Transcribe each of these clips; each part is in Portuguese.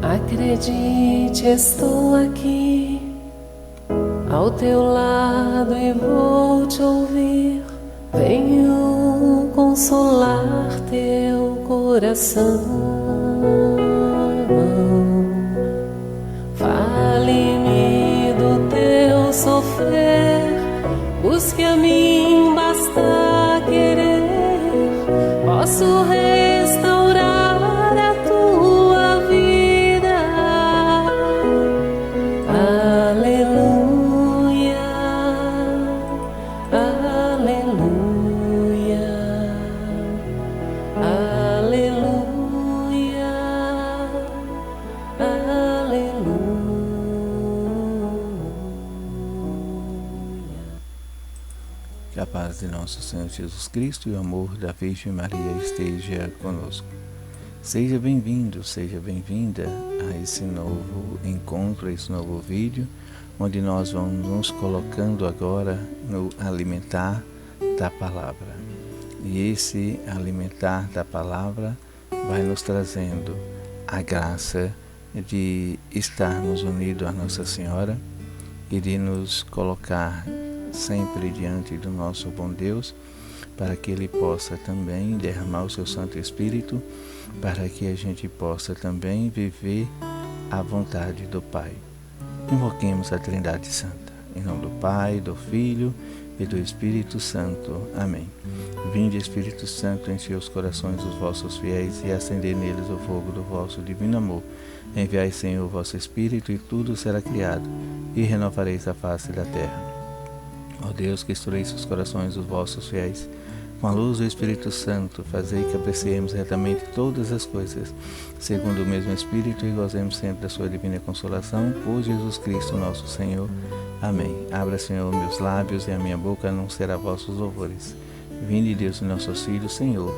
Acredite, estou aqui ao teu lado e vou te ouvir. Venho consolar teu coração. Fale-me do teu sofrer, busque a mim, basta querer. Posso restaurar a tua vida. Aleluia, aleluia, aleluia, aleluia. Que a paz de nosso Senhor Jesus Cristo e o amor da Virgem Maria esteja conosco. Seja bem-vindo, seja bem-vinda a esse novo encontro, a esse novo vídeo, onde nós vamos nos colocando agora no alimentar da palavra. E esse alimentar da palavra vai nos trazendo a graça de estarmos unidos à Nossa Senhora e de nos colocar sempre diante do nosso bom Deus, para que Ele possa também derramar o seu Santo Espírito, para que a gente possa também viver a vontade do Pai. Invoquemos a Trindade Santa, em nome do Pai, do Filho e do Espírito Santo. Amém. Vinde, Espírito Santo, enchei os corações dos vossos fiéis e acendei neles o fogo do vosso divino amor. Enviai, Senhor, o vosso Espírito, e tudo será criado, e renovareis a face da terra. Ó Deus, que instruísse os corações dos vossos fiéis, com a luz do Espírito Santo, fazei que apreciemos retamente todas as coisas, segundo o mesmo Espírito, e gozemos sempre da sua divina consolação, por Jesus Cristo nosso Senhor. Amém. Abra, Senhor, meus lábios, e a minha boca anunciará vossos louvores. Vinde, Deus de nossos filhos, Senhor,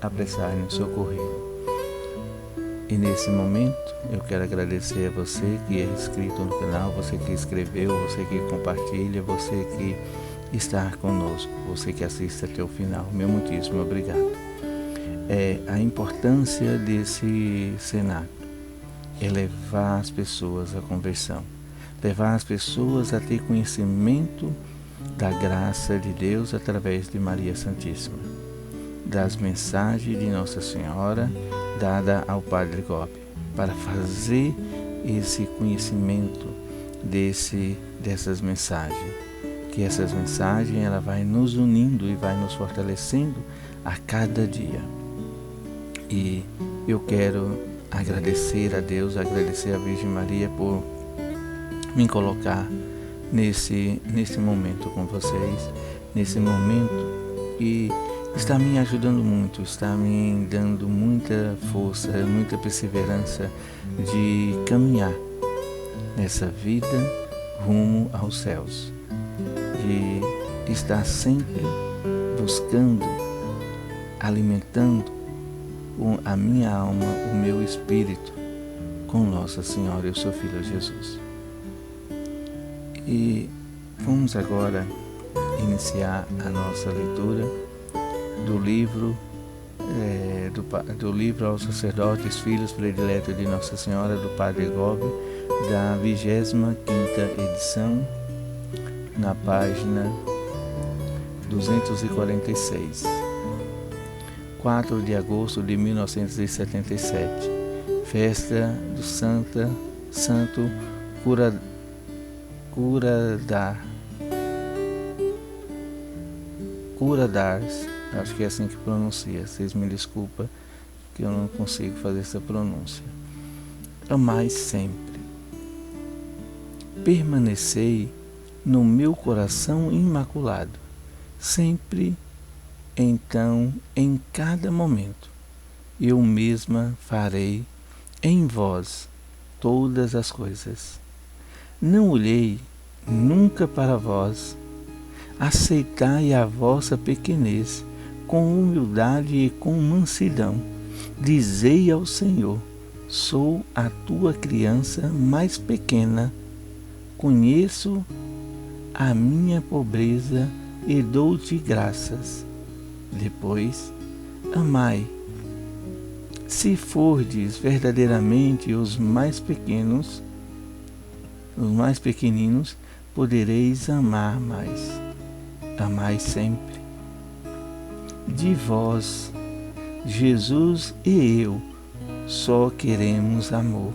apressai-nos socorrer. E nesse momento, eu quero agradecer a você que é inscrito no canal, você que escreveu, você que compartilha, você que está conosco, você que assiste até o final. Meu muitíssimo obrigado. A importância desse cenáculo é levar as pessoas à conversão, levar as pessoas a ter conhecimento da graça de Deus através de Maria Santíssima, das mensagens de Nossa Senhora dada ao Padre Gobi, para fazer esse conhecimento dessas mensagens, que essas mensagens ela vai nos unindo e vai nos fortalecendo a cada dia. E eu quero agradecer a Deus, agradecer a Virgem Maria por me colocar nesse momento com vocês, nesse momento que está me ajudando muito, está me dando muita força, muita perseverança de caminhar nessa vida rumo aos céus, de estar sempre buscando, alimentando a minha alma, o meu espírito com Nossa Senhora e o seu Filho Jesus. E vamos agora iniciar a nossa leitura do livro aos sacerdotes, filhos prediletos de Nossa Senhora, do Padre Gobi, da 25ª edição, na página 246, 4 de agosto de 1977, festa do Santo Curadars, acho que é assim que pronuncia, vocês me desculpem que eu não consigo fazer essa pronúncia. Amai sempre, permanecei no meu coração imaculado, sempre, então, em cada momento, eu mesma farei em vós todas as coisas. Não olhei nunca para vós, aceitai a vossa pequenez com humildade e com mansidão. Dizei ao Senhor: sou a tua criança mais pequena, conheço a minha pobreza e dou-te graças. Depois, amai. Se fordes verdadeiramente os mais pequeninos, podereis amar mais. Amai sempre. De vós, Jesus e eu, só queremos amor.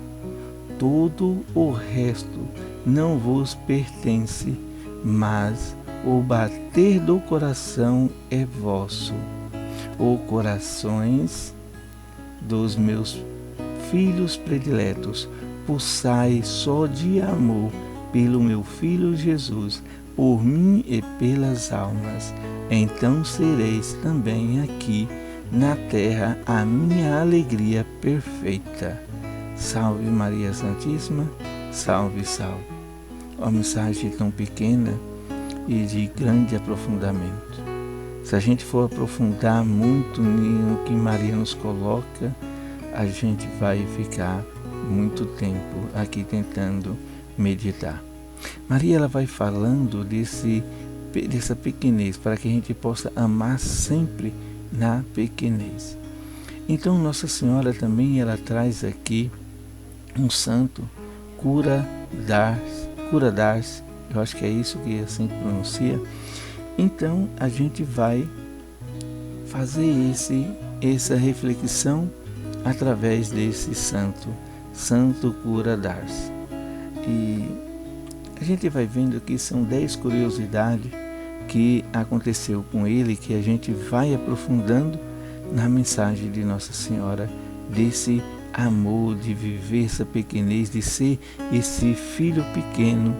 Todo o resto não vos pertence, mas o bater do coração é vosso. Ó corações dos meus filhos prediletos, pulsai só de amor pelo meu Filho Jesus, por mim e pelas almas. Então sereis também aqui na terra a minha alegria perfeita. Salve Maria Santíssima, salve, salve. Uma mensagem tão pequena e de grande aprofundamento. Se a gente for aprofundar muito no que Maria nos coloca, a gente vai ficar muito tempo aqui tentando meditar. Maria, ela vai falando dessa pequenez, para que a gente possa amar sempre na pequenez. Então Nossa Senhora também, ela traz aqui um santo, Cura d'Ars, eu acho que é isso que assim pronuncia. Então a gente vai fazer essa reflexão através desse santo Cura d'Ars. E a gente vai vendo que são 10 curiosidades que aconteceu com ele, que a gente vai aprofundando na mensagem de Nossa Senhora, desse amor, de viver essa pequenez, de ser esse filho pequeno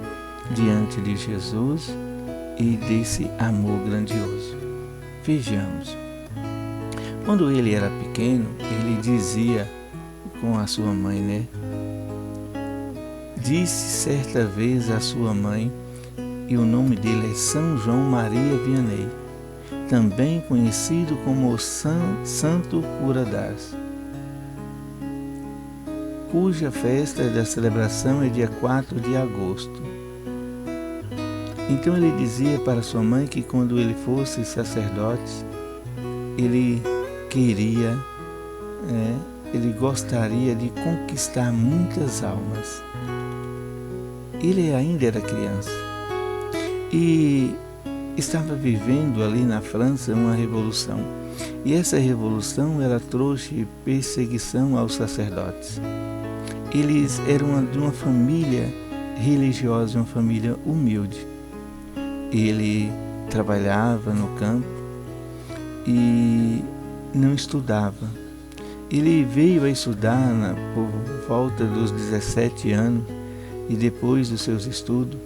diante de Jesus e desse amor grandioso. Vejamos, quando ele era pequeno, ele dizia com a sua mãe, né? Disse certa vez à sua mãe, e o nome dele é São João Maria Vianney, também conhecido como o Santo Cura d'Ars, cuja festa da celebração é dia 4 de agosto. Então ele dizia para sua mãe que quando ele fosse sacerdote, ele queria, ele gostaria de conquistar muitas almas. Ele ainda era criança e estava vivendo ali na França uma revolução. E essa revolução, ela trouxe perseguição aos sacerdotes. Eles eram de uma família religiosa, uma família humilde. Ele trabalhava no campo e não estudava. Ele veio a estudar por volta dos 17 anos, e depois dos seus estudos,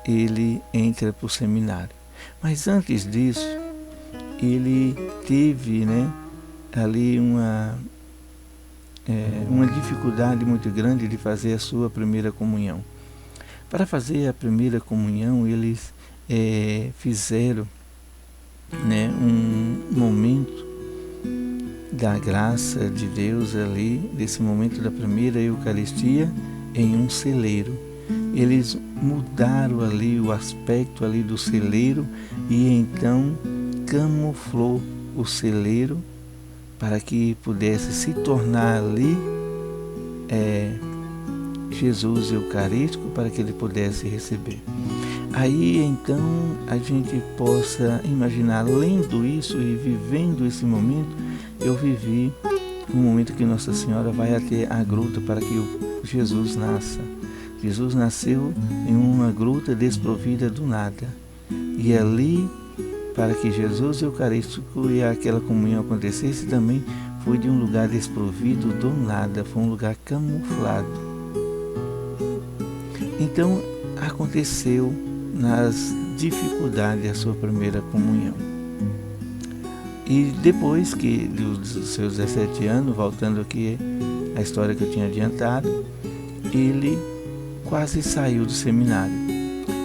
ele entra para o seminário. Mas antes disso, ele teve ali uma dificuldade muito grande de fazer a sua primeira comunhão. Para fazer a primeira comunhão, eles fizeram um momento da graça de Deus ali, desse momento da primeira Eucaristia, em um celeiro. Eles mudaram ali o aspecto ali do celeiro e então camuflou o celeiro para que pudesse se tornar ali Jesus Eucarístico, para que ele pudesse receber. Aí então a gente possa imaginar, lendo isso e vivendo esse momento. Eu vivi um momento que Nossa Senhora vai até a gruta para que Jesus nasça. Jesus nasceu em uma gruta desprovida do nada. E ali, para que Jesus Eucarístico e aquela comunhão acontecesse, também foi de um lugar desprovido do nada, foi um lugar camuflado. Então, aconteceu nas dificuldades a sua primeira comunhão. E depois dos seus 17 anos, voltando aqui a história que eu tinha adiantado, ele quase saiu do seminário,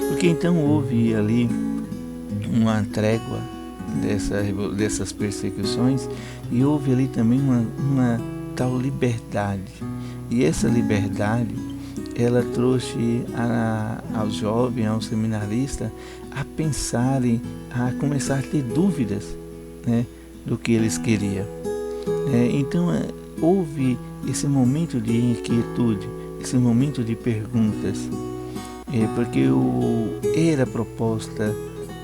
porque então houve ali uma trégua dessas perseguições, e houve ali também uma tal liberdade. E essa liberdade, ela trouxe aos jovens, aos seminaristas, a pensarem, a começar a ter dúvidas, do que eles queriam. Então houve esse momento de inquietude, esse momento de perguntas, porque era a proposta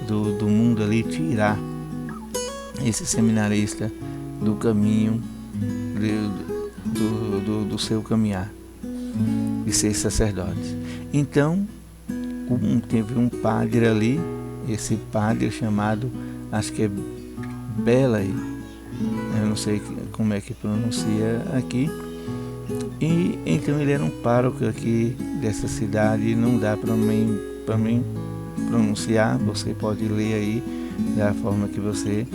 do mundo ali tirar esse seminarista do caminho do seu caminhar de ser sacerdote. Então teve um padre ali, esse padre chamado, acho que é Belay, eu não sei como é que pronuncia aqui, e então ele era um pároco aqui dessa cidade. Não dá para mim pronunciar, você pode ler aí da forma que você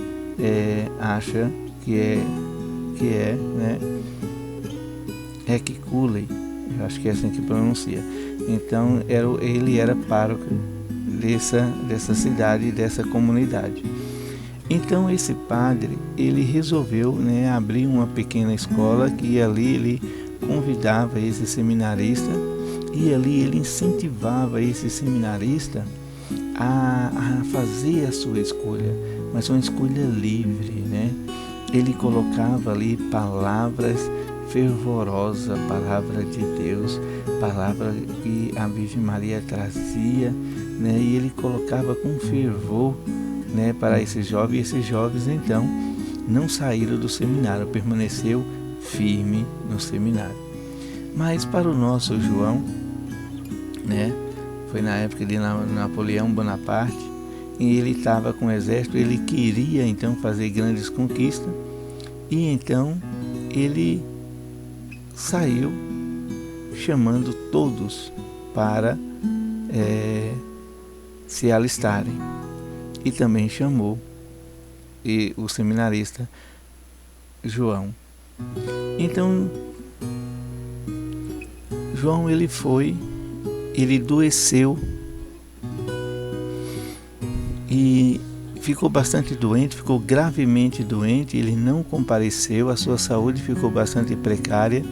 acha que é, né? Equiculey, eu acho que é assim que pronuncia. Então ele era pároco dessa cidade, dessa comunidade. Então esse padre, ele resolveu, né, abrir uma pequena escola, que ali ele convidava esse seminarista, e ali ele incentivava esse seminarista a fazer a sua escolha, mas uma escolha livre, né? Ele colocava ali palavras fervorosas, palavra de Deus, palavra que a Virgem Maria trazia, né? E ele colocava com fervor, né, para esses jovens. E esses jovens então não saíram do seminário, permaneceu firme no seminário. Mas para o nosso João, né, foi na época de Napoleão Bonaparte, e ele estava com o exército, ele queria então fazer grandes conquistas, e então ele saiu chamando todos para se alistarem, e também chamou o seminarista João. Então João ele adoeceu e ficou bastante doente, ficou gravemente doente. Ele não compareceu, a sua saúde ficou bastante precária,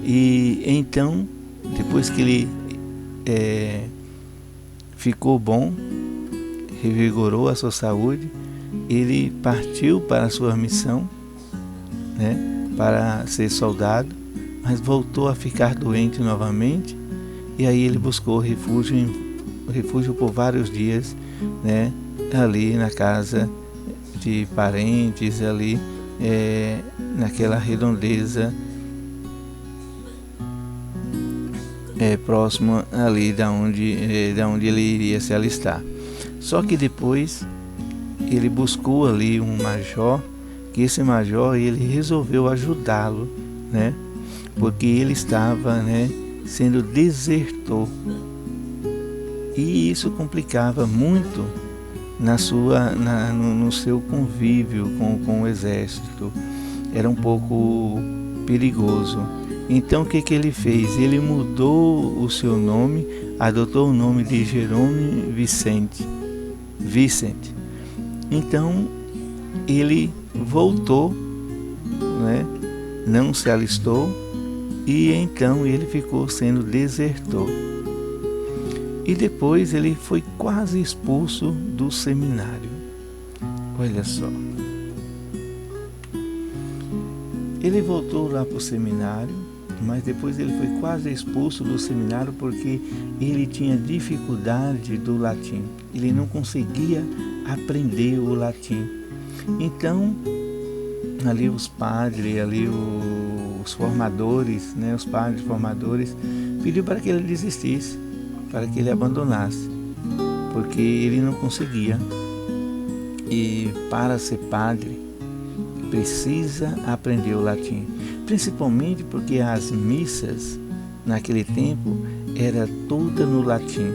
e então, depois que ele ficou bom, revigorou a sua saúde, ele partiu para a sua missão, né, para ser soldado, mas voltou a ficar doente novamente, e aí ele buscou refúgio por vários dias, né, ali na casa de parentes, ali naquela redondeza próximo ali da onde ele iria se alistar. Só que depois ele buscou ali um major, que esse major ele resolveu ajudá-lo, né, porque ele estava, né, sendo desertor, e isso complicava muito no seu convívio com o exército. Era um pouco perigoso. Então o que ele fez? Ele mudou o seu nome, adotou o nome de Jerome Vicente. Então ele voltou, né? Não se alistou, e então ele ficou sendo desertor. E depois ele foi quase expulso do seminário. Olha só. Ele voltou lá para o seminário, mas depois ele foi quase expulso do seminário porque ele tinha dificuldade do latim. Ele não conseguia aprender o latim. Então, ali os padres, ali os formadores, né, os padres formadores, pediu para que ele desistisse, para que ele abandonasse, porque ele não conseguia. E para ser padre, precisa aprender o latim, principalmente porque as missas naquele tempo era toda no latim,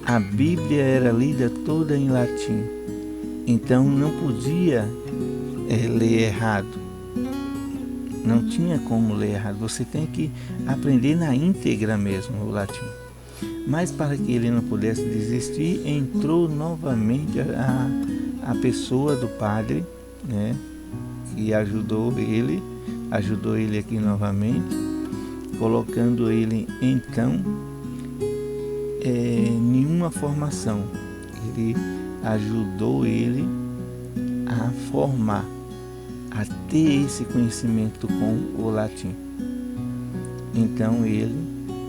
a Bíblia era lida toda em latim, então não podia ler errado, não tinha como ler errado, você tem que aprender na íntegra mesmo o latim. Mas para que ele não pudesse desistir, entrou novamente a pessoa do padre, né, que ajudou ele aqui novamente, colocando ele então em uma formação. Ele ajudou ele a formar, a ter esse conhecimento com o latim. Então ele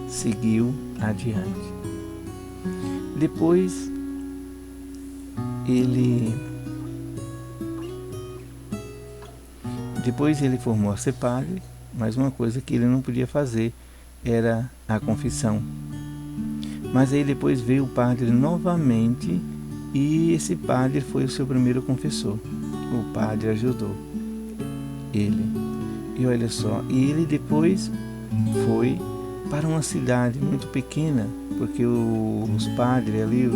seguiu adiante. Depois ele formou a ser padre, mas uma coisa que ele não podia fazer era a confissão. Mas aí depois veio o padre novamente e esse padre foi o seu primeiro confessor. O padre ajudou ele. E olha só, e ele depois foi para uma cidade muito pequena, porque os padres ali,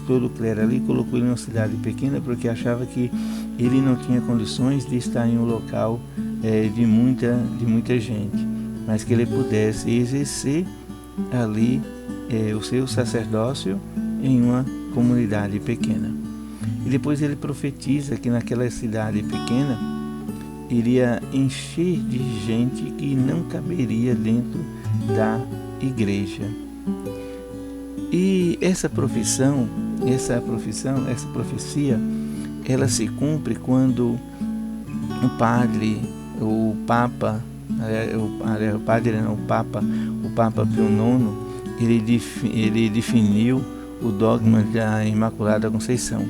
todo o clero ali colocou ele em uma cidade pequena porque achava que ele não tinha condições de estar em um local de muita gente, mas que ele pudesse exercer ali o seu sacerdócio em uma comunidade pequena. E depois ele profetiza que naquela cidade pequena iria encher de gente que não caberia dentro da igreja. E essa profecia, ela se cumpre quando o Papa Pio IX, ele definiu o dogma da Imaculada Conceição.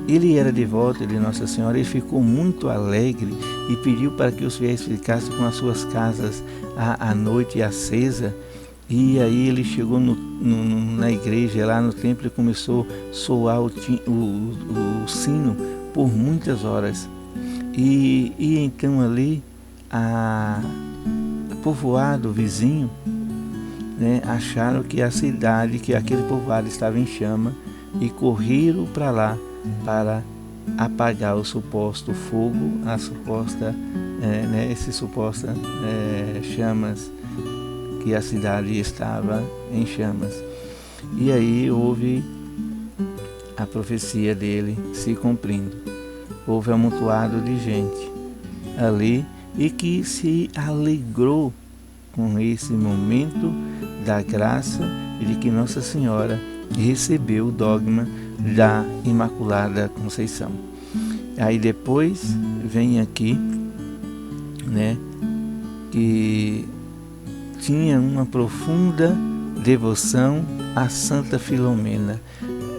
Ele era devoto de Nossa Senhora e ficou muito alegre e pediu para que os fiéis ficassem com as suas casas à noite acesa. E aí ele chegou na igreja, lá no templo, e começou a soar o sino por muitas horas. E então ali, o povoado vizinho, né, acharam que a cidade, que aquele povoado estava em chama e correram para lá para apagar o suposto fogo, essas supostas chamas, que a cidade estava em chamas. E aí houve a profecia dele se cumprindo. Houve amontoado de gente ali e que se alegrou com esse momento da graça e de que Nossa Senhora recebeu o dogma da Imaculada Conceição. Aí depois vem aqui, né, que tinha uma profunda devoção a Santa Filomena.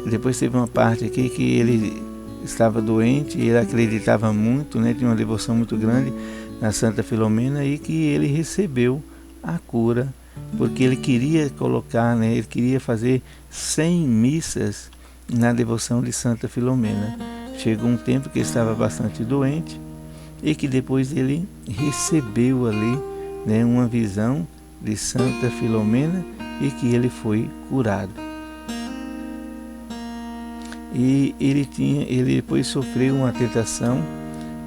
Depois teve uma parte aqui que ele estava doente e ele acreditava muito, né, tinha uma devoção muito grande na Santa Filomena, e que ele recebeu a cura, porque ele queria colocar, né, ele queria fazer 100 missas na devoção de Santa Filomena. Chegou um tempo que ele estava bastante doente e que depois ele recebeu ali, né, uma visão de Santa Filomena e que ele foi curado. E ele depois sofreu uma tentação,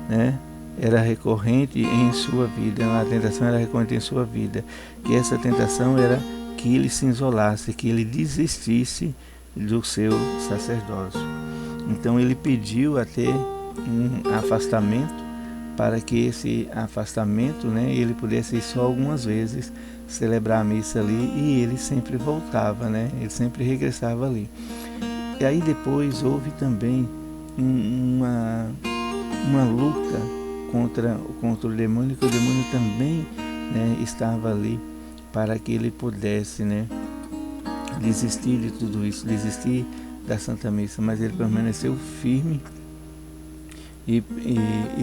né? Era recorrente em sua vida, uma tentação era recorrente em sua vida, que essa tentação era que ele se isolasse, que ele desistisse do seu sacerdócio. Então ele pediu até um afastamento, para que esse afastamento, né, ele pudesse ir só algumas vezes celebrar a missa ali, e ele sempre voltava, né, ele sempre regressava ali. E aí depois houve também uma luta contra o demônio, que o demônio também, né, estava ali para que ele pudesse, né, desistir de tudo isso, desistir da Santa Missa, mas ele permaneceu firme e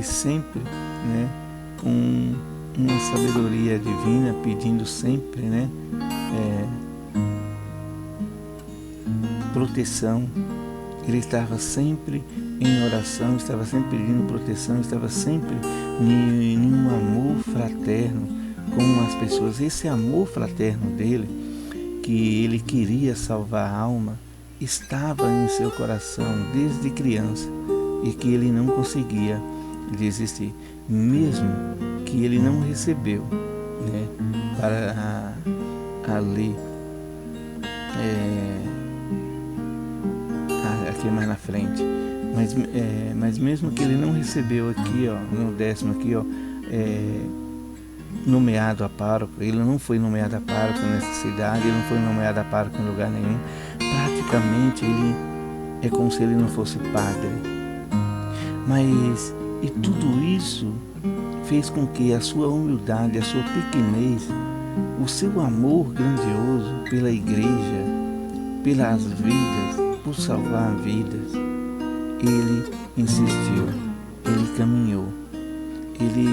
sempre, né, com uma sabedoria divina, pedindo sempre, né, proteção. Ele estava sempre em oração, estava sempre pedindo proteção, estava sempre em um amor fraterno com as pessoas. Esse amor fraterno dele, que ele queria salvar a alma, estava em seu coração desde criança, e que ele não conseguia desistir, mesmo que ele não recebeu, né, para ali, aqui mais na frente, mas mesmo que ele não recebeu aqui, ó, no 10º aqui, ó, nomeado a pároco, ele não foi nomeado a pároco nessa cidade, ele não foi nomeado a pároco em lugar nenhum. Praticamente ele é como se ele não fosse padre, mas E tudo isso fez com que a sua humildade, a sua pequenez, o seu amor grandioso pela igreja, pelas vidas, por salvar vidas, ele insistiu, ele caminhou, ele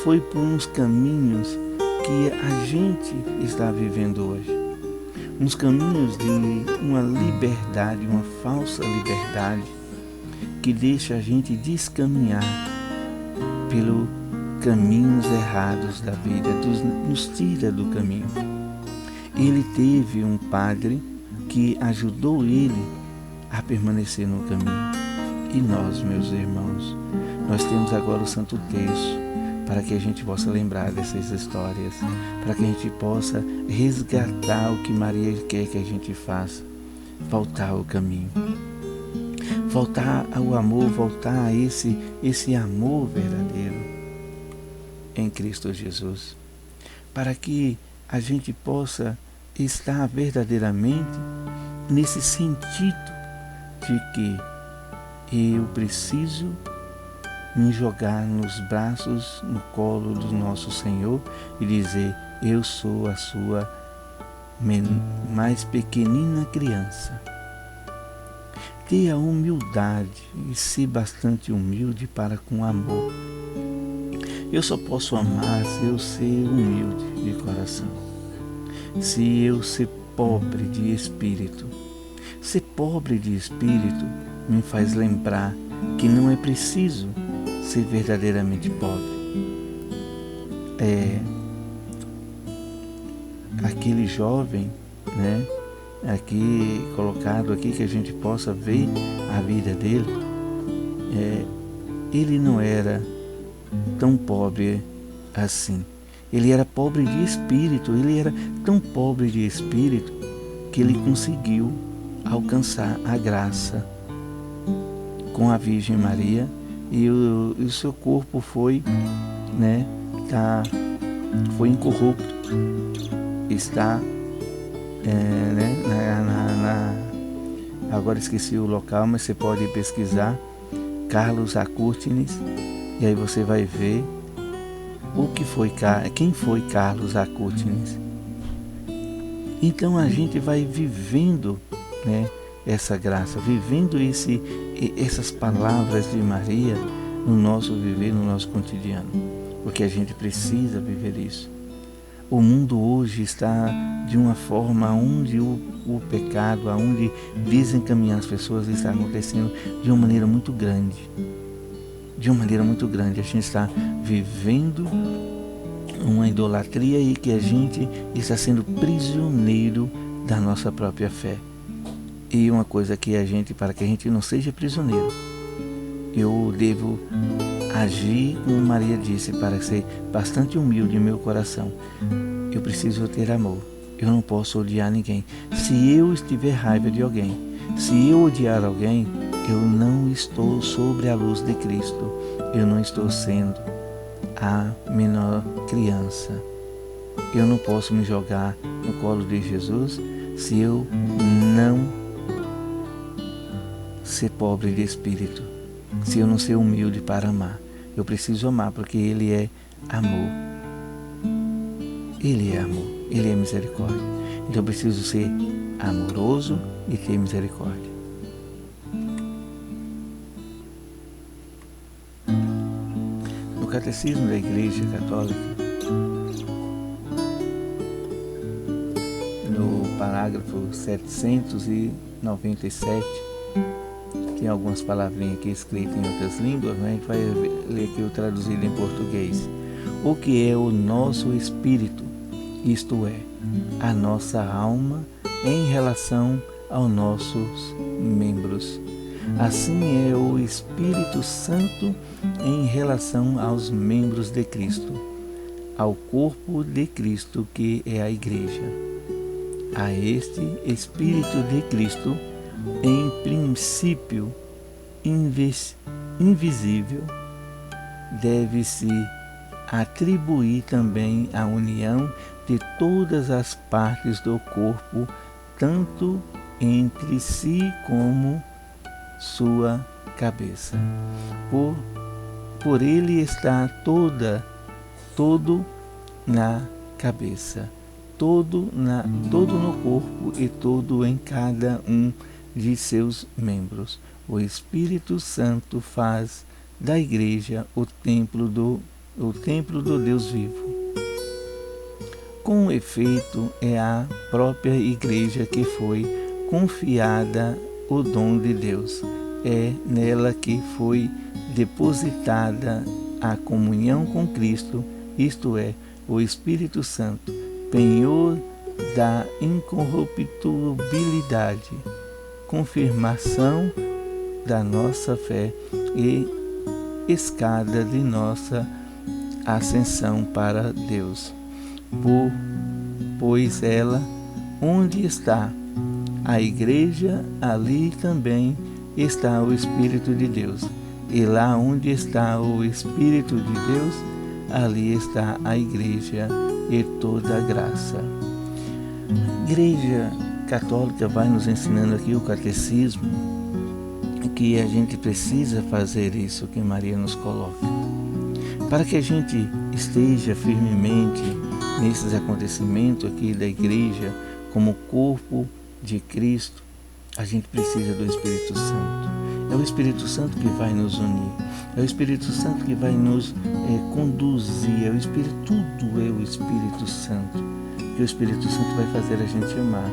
foi por uns caminhos que a gente está vivendo hoje. Uns caminhos de uma liberdade, uma falsa liberdade, que deixa a gente descaminhar pelos caminhos errados da vida, nos tira do caminho. Ele teve um padre que ajudou ele a permanecer no caminho. E nós, meus irmãos, nós temos agora o Santo Terço, para que a gente possa lembrar dessas histórias, para que a gente possa resgatar o que Maria quer que a gente faça, voltar ao caminho, voltar ao amor, voltar a esse amor verdadeiro em Cristo Jesus, para que a gente possa estar verdadeiramente nesse sentido de que eu preciso me jogar nos braços, no colo do nosso Senhor e dizer: eu sou a sua mais pequenina criança. Ter a humildade e ser bastante humilde para com amor. Eu só posso amar se eu ser humilde de coração, se eu ser pobre de espírito. Ser pobre de espírito me faz lembrar que não é preciso ser verdadeiramente pobre. Aquele jovem, né, aqui colocado aqui, que a gente possa ver a vida dele, ele não era tão pobre assim. Ele era pobre de espírito, ele era tão pobre de espírito que ele conseguiu alcançar a graça com a Virgem Maria, e o seu corpo foi, foi incorrupto, está, agora esqueci o local, mas você pode pesquisar Carlos Acutis, e aí você vai ver quem foi Carlos Acutis. Então a gente vai vivendo, essa graça, vivendo essas palavras de Maria no nosso viver, no nosso cotidiano, porque a gente precisa viver isso. O mundo hoje está de uma forma onde o pecado, onde desencaminhar as pessoas, está acontecendo de uma maneira muito grande. De uma maneira muito grande. A gente está vivendo uma idolatria e que a gente está sendo prisioneiro da nossa própria fé. E uma coisa que para que a gente não seja prisioneiro, eu devo agir como Maria disse, para ser bastante humilde em meu coração. Eu preciso ter amor. Eu não posso odiar ninguém. Se eu estiver raiva de alguém, se eu odiar alguém, eu não estou sobre a luz de Cristo. Eu não estou sendo a menor criança. Eu não posso me jogar no colo de Jesus se eu não ser pobre de espírito, se eu não ser humilde para amar. Eu preciso amar, porque Ele é amor. Ele é amor, Ele é misericórdia. Então eu preciso ser amoroso e ter misericórdia. No Catecismo da Igreja Católica, no parágrafo 797, tem algumas palavrinhas aqui escritas em outras línguas, mas a gente vai ler aqui o traduzido em português. O que é o nosso espírito, isto é, a nossa alma em relação aos nossos membros. Assim é o Espírito Santo em relação aos membros de Cristo, ao corpo de Cristo, que é a Igreja. A este Espírito de Cristo, em princípio invisível, deve-se atribuir também a união de todas as partes do corpo, tanto entre si como sua cabeça, por por ele está todo na cabeça, todo no corpo e todo em cada um de seus membros. O Espírito Santo faz da igreja o templo do Deus vivo. Com efeito, é a própria igreja que foi confiada o dom de Deus. É nela que foi depositada a comunhão com Cristo, isto é, o Espírito Santo, penhor da incorruptibilidade, confirmação da nossa fé e escada de nossa ascensão para Deus. Pois ela, onde está a igreja, ali também está o Espírito de Deus. E lá onde está o Espírito de Deus, ali está a igreja e toda a graça. A Igreja Católica vai nos ensinando aqui o catecismo, que a gente precisa fazer isso que Maria nos coloca. Para que a gente esteja firmemente nesses acontecimentos aqui da igreja, como corpo de Cristo, a gente precisa do Espírito Santo. É o Espírito Santo que vai nos unir, é o Espírito Santo que vai nos conduzir, tudo é o Espírito Santo, que o Espírito Santo vai fazer a gente amar.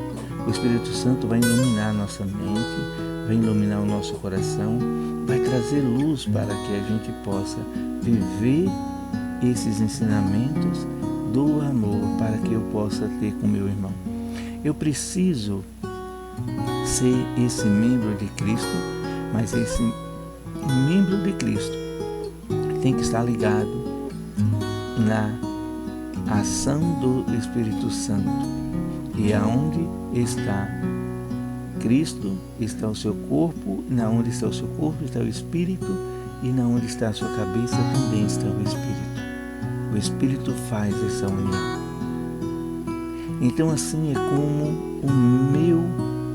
O Espírito Santo vai iluminar a nossa mente, vai iluminar o nosso coração, vai trazer luz para que a gente possa viver esses ensinamentos do amor, para que eu possa ter com meu irmão. Eu preciso ser esse membro de Cristo, mas esse membro de Cristo tem que estar ligado na ação do Espírito Santo. E aonde está Cristo, está o seu corpo, na onde está o seu corpo está o Espírito, e na onde está a sua cabeça também está o Espírito. O Espírito faz essa união. Então assim é como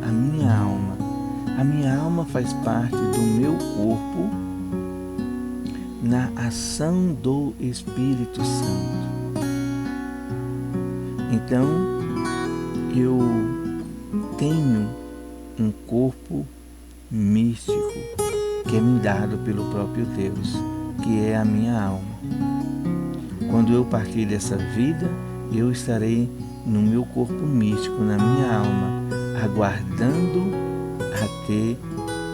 a minha alma. A minha alma faz parte do meu corpo na ação do Espírito Santo. Então eu tenho um corpo místico que é me dado pelo próprio Deus, que é a minha alma. Quando eu partir dessa vida, eu estarei no meu corpo místico, na minha alma, aguardando até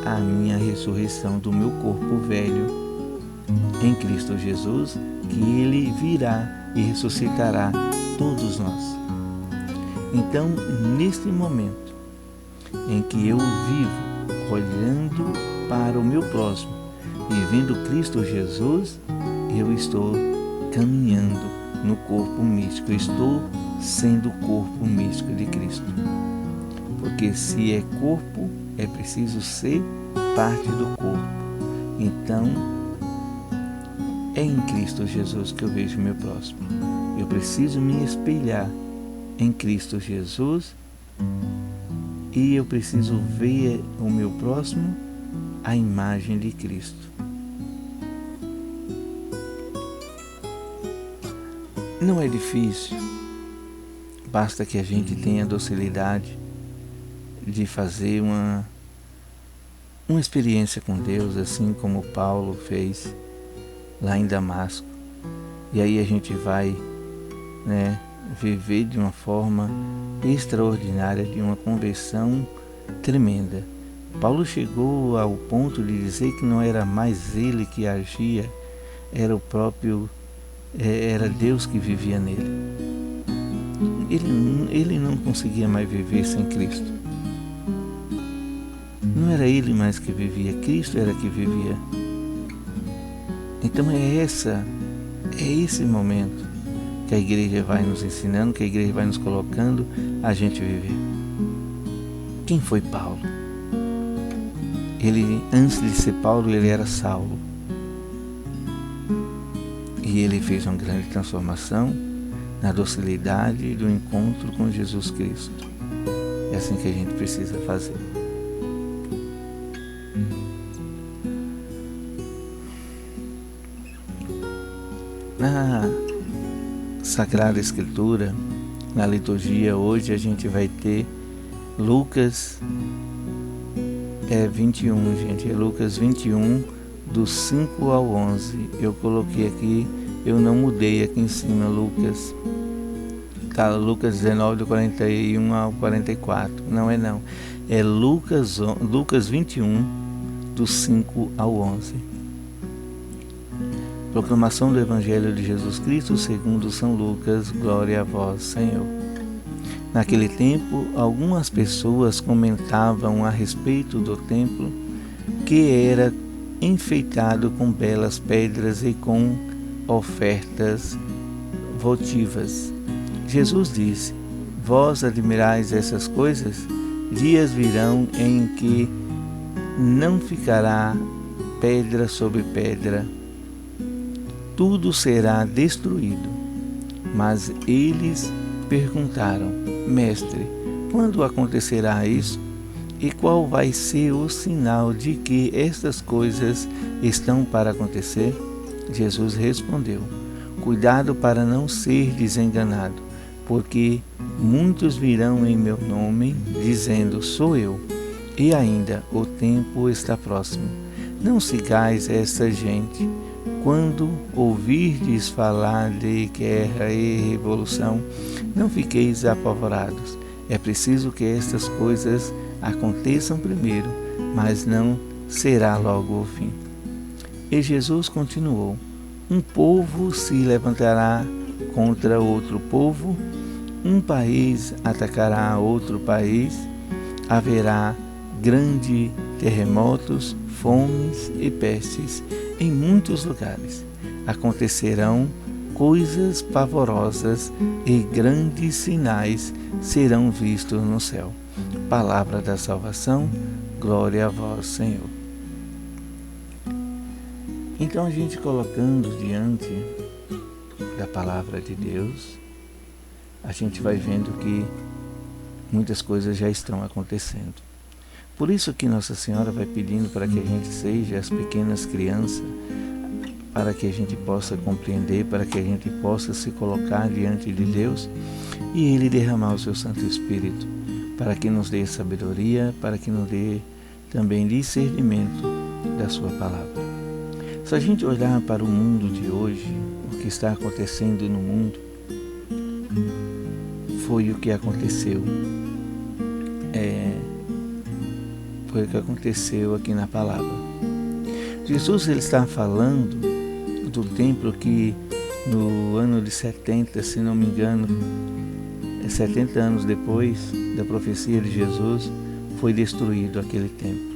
a minha ressurreição do meu corpo velho em Cristo Jesus, que Ele virá e ressuscitará todos nós. Então, neste momento em que eu vivo olhando para o meu próximo e vendo Cristo Jesus, eu estou caminhando no corpo místico, eu estou sendo o corpo místico de Cristo. Porque se é corpo, é preciso ser parte do corpo. Então, é em Cristo Jesus que eu vejo o meu próximo. Eu preciso me espelhar em Cristo Jesus e eu preciso ver o meu próximo à imagem de Cristo. Não é difícil, basta que a gente tenha docilidade de fazer uma experiência com Deus, assim como Paulo fez lá em Damasco. E aí a gente vai, viver de uma forma extraordinária, de uma conversão tremenda. Paulo chegou ao ponto de dizer que não era mais ele que agia, era Deus que vivia nele. Ele não conseguia mais viver sem Cristo. Não era ele mais que vivia, Cristo era que vivia. Então é esse momento que a igreja vai nos ensinando, que a igreja vai nos colocando a gente viver. Quem foi Paulo? Ele, antes de ser Paulo, ele era Saulo. E ele fez uma grande transformação na docilidade do encontro com Jesus Cristo. É assim que a gente precisa fazer. Na Sagrada Escritura, na liturgia, hoje a gente vai ter Lucas 21, gente. É Lucas 21, do 5 ao 11. Eu coloquei aqui, eu não mudei aqui em cima, Lucas. Tá, Lucas 19, do 41 ao 44. Não. É Lucas 21, do 5 ao 11. Proclamação do Evangelho de Jesus Cristo segundo São Lucas. Glória a vós, Senhor. Naquele tempo, algumas pessoas comentavam a respeito do templo, que era enfeitado com belas pedras e com ofertas votivas. Jesus disse: vós admirais essas coisas? Dias virão em que não ficará pedra sobre pedra, tudo será destruído. Mas eles perguntaram: Mestre, quando acontecerá isso? E qual vai ser o sinal de que estas coisas estão para acontecer? Jesus respondeu: cuidado para não ser desenganado, porque muitos virão em meu nome, dizendo: sou eu, e ainda o tempo está próximo. Não sigais esta gente. Quando ouvirdes falar de guerra e revolução, não fiqueis apavorados. É preciso que estas coisas aconteçam primeiro, mas não será logo o fim. E Jesus continuou: um povo se levantará contra outro povo, um país atacará outro país, haverá grandes terremotos, fomes e pestes em muitos lugares. Acontecerão coisas pavorosas e grandes sinais serão vistos no céu. Palavra da salvação, glória a vós, Senhor. Então, a gente colocando diante da palavra de Deus, a gente vai vendo que muitas coisas já estão acontecendo. Por isso que Nossa Senhora vai pedindo para que a gente seja as pequenas crianças, para que a gente possa compreender, para que a gente possa se colocar diante de Deus e Ele derramar o seu Santo Espírito, para que nos dê sabedoria, para que nos dê também discernimento da sua palavra. Se a gente olhar para o mundo de hoje, o que está acontecendo no mundo, foi o que aconteceu. Foi o que aconteceu aqui na palavra. Jesus, ele está falando do templo que no ano de 70, se não me engano, 70 anos depois da profecia de Jesus, foi destruído aquele templo.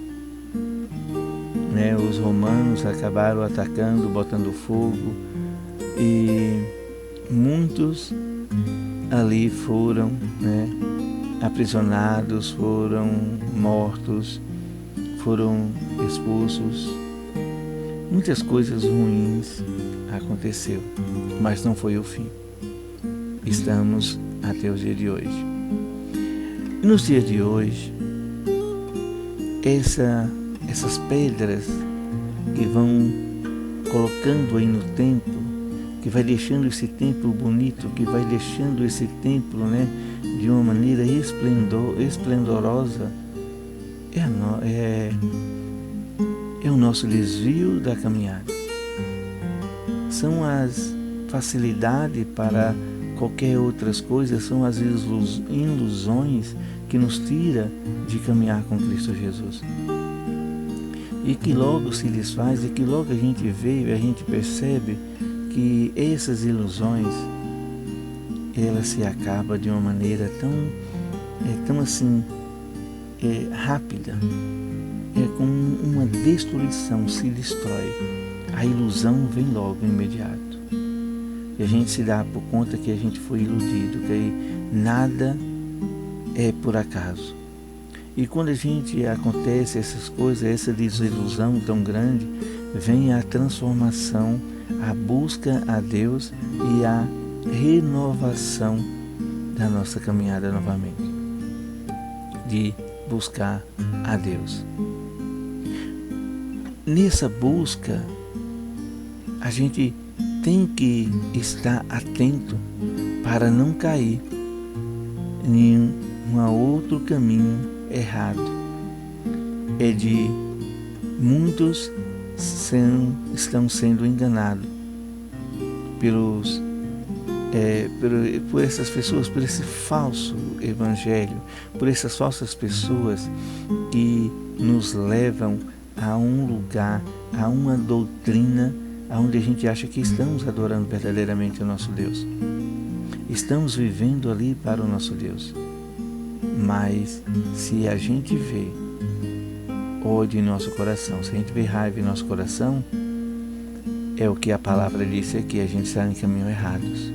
Os romanos acabaram atacando, botando fogo, e muitos ali foram aprisionados, foram mortos, foram expulsos. Muitas coisas ruins aconteceram, mas não foi o fim. Estamos até o dia de hoje. E nos dias de hoje, essas pedras que vão colocando aí no templo, que vai deixando esse templo bonito, que vai deixando esse templo de uma maneira esplendorosa, é o nosso desvio da caminhada. São as facilidades para qualquer outras coisas, são as ilusões que nos tira de caminhar com Cristo Jesus. E que logo se desfaz, e que logo a gente vê e a gente percebe que essas ilusões, elas se acabam de uma maneira tão assim, rápida. Com uma destruição, se destrói. A ilusão vem logo imediato. E a gente se dá por conta que a gente foi iludido, que nada é por acaso. E quando acontece essas coisas, essa desilusão tão grande, vem a transformação, a busca a Deus e a renovação da nossa caminhada novamente, de buscar a Deus. Nessa busca, a gente tem que estar atento para não cair em um outro caminho errado. É de muitos estão sendo enganados por essas pessoas, por esse falso evangelho, por essas falsas pessoas que nos levam a um lugar, a uma doutrina onde a gente acha que estamos adorando verdadeiramente o nosso Deus. Estamos vivendo ali para o nosso Deus. Mas se a gente vê ódio em nosso coração, se a gente vê raiva em nosso coração, é o que a palavra disse aqui, a gente está em caminhos errados.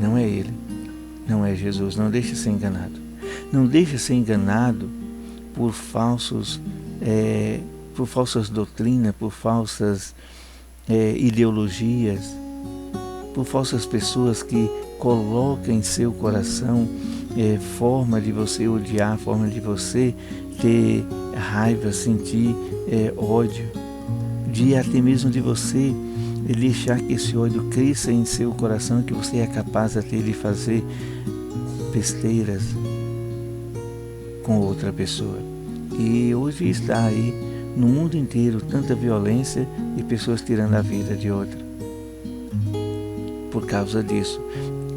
Não é Ele, não é Jesus. Não deixe ser enganado. Não deixe ser enganado por falsas doutrinas, por falsas ideologias, por falsas pessoas que colocam em seu coração forma de você odiar, forma de você ter raiva, sentir ódio, de até mesmo de você deixar que esse ódio cresça em seu coração, que você é capaz até de fazer besteiras com outra pessoa. E hoje está aí no mundo inteiro tanta violência e pessoas tirando a vida de outra por causa disso.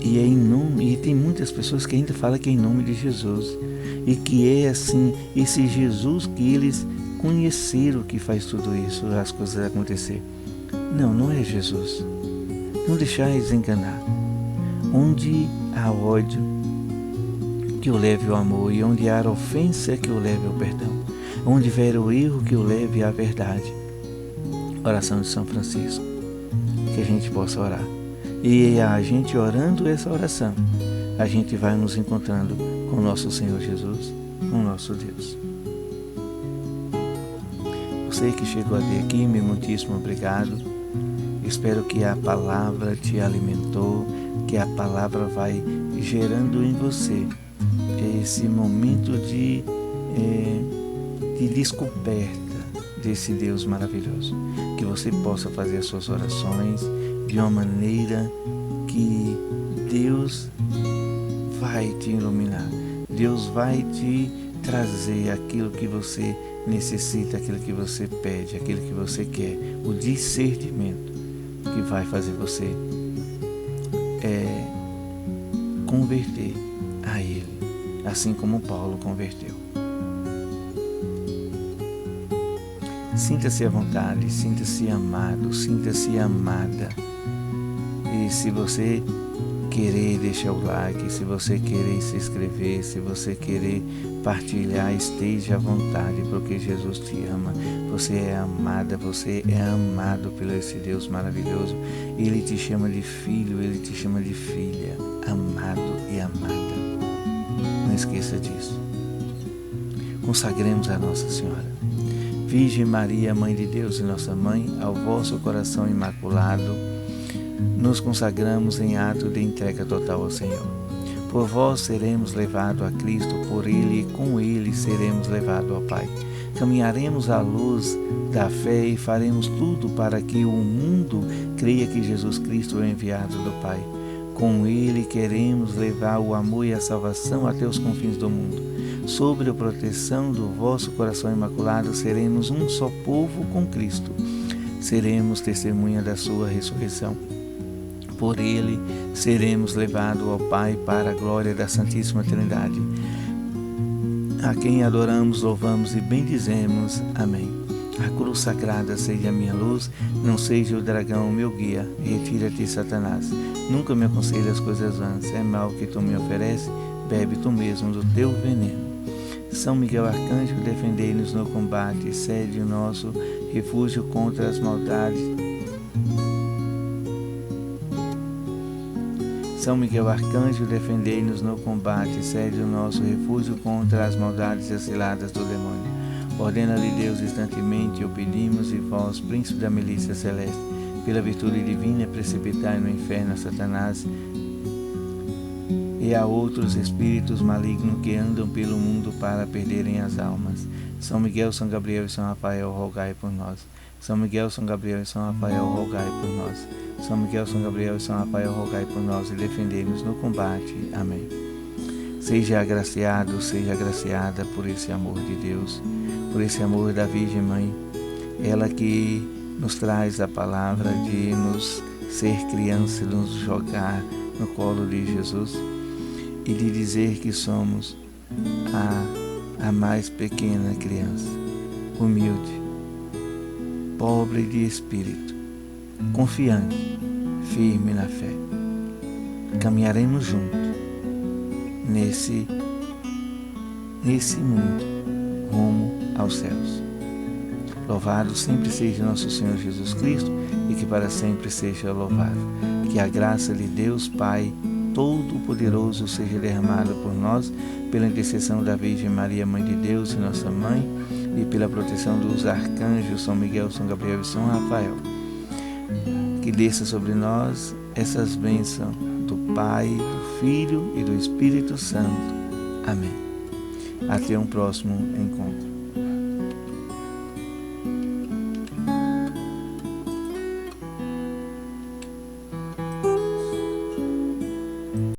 E tem muitas pessoas que ainda falam que é em nome de Jesus, e que é assim, esse Jesus que eles conheceram que faz tudo isso, as coisas acontecer. Não, não é Jesus. Não deixais enganar. Onde há ódio, que o leve ao amor, e onde há ofensa, que o leve ao perdão. Onde vier o erro, que o leve à verdade. Oração de São Francisco. Que a gente possa orar. E a gente orando essa oração, a gente vai nos encontrando com o nosso Senhor Jesus, com o nosso Deus. Você que chegou até aqui, meu muitíssimo obrigado. Espero que a palavra te alimentou, que a palavra vai gerando em você esse momento de descoberta desse Deus maravilhoso. Que você possa fazer as suas orações de uma maneira que Deus vai te iluminar. Deus vai te trazer aquilo que você necessita, aquilo que você pede, aquilo que você quer. O discernimento que vai fazer você converter a Ele, assim como Paulo converteu. Sinta-se à vontade, sinta-se amado, sinta-se amada. E se você querer deixar o like, se você querer se inscrever, se você querer partilhar, esteja à vontade, porque Jesus te ama. Você é amada, você é amado pelo esse Deus maravilhoso. Ele te chama de filho, Ele te chama de filha, amado e amada. Não esqueça disso. Consagremos a Nossa Senhora. Virgem Maria, Mãe de Deus e Nossa Mãe, ao vosso coração imaculado, nos consagramos em ato de entrega total ao Senhor. Por vós seremos levados a Cristo, por Ele e com Ele seremos levados ao Pai. Caminharemos à luz da fé e faremos tudo para que o mundo creia que Jesus Cristo é o enviado do Pai. Com Ele queremos levar o amor e a salvação até os confins do mundo. Sob a proteção do vosso coração imaculado, seremos um só povo com Cristo. Seremos testemunha da sua ressurreição. Por Ele seremos levados ao Pai para a glória da Santíssima Trindade, a quem adoramos, louvamos e bendizemos. Amém. A cruz sagrada seja a minha luz, não seja o dragão o meu guia. Retira-te, Satanás. Nunca me aconselhe as coisas vãs. É mal que tu me ofereces, bebe tu mesmo do teu veneno. São Miguel Arcanjo, defendei-nos no combate, sede o nosso refúgio contra as maldades. São Miguel Arcanjo, defendei-nos no combate, sede o nosso refúgio contra as maldades e as ciladas do demônio. Ordena-lhe Deus instantemente, o pedimos, e vós, príncipe da milícia celeste, pela virtude divina, precipitai no inferno a Satanás e a outros espíritos malignos que andam pelo mundo para perderem as almas. São Miguel, São Gabriel e São Rafael, rogai por nós. São Miguel, São Gabriel e São Rafael, rogai por nós. São Miguel, São Gabriel e São Rafael, rogai por nós e defendei-nos no combate. Amém. Seja agraciado, seja agraciada por esse amor de Deus, por esse amor da Virgem Mãe, ela que nos traz a palavra de nos ser criança, nos jogar no colo de Jesus e de dizer que somos a mais pequena criança, humilde, pobre de espírito, confiante, firme na fé. Caminharemos juntos nesse mundo rumo aos céus. Louvado sempre seja nosso Senhor Jesus Cristo e que para sempre seja louvado. Que a graça de Deus Pai Todo-Poderoso seja derramada por nós, pela intercessão da Virgem Maria, Mãe de Deus e nossa Mãe, e pela proteção dos arcanjos São Miguel, São Gabriel e São Rafael. Que desça sobre nós essas bênçãos do Pai, do Filho e do Espírito Santo. Amém. Até um próximo encontro.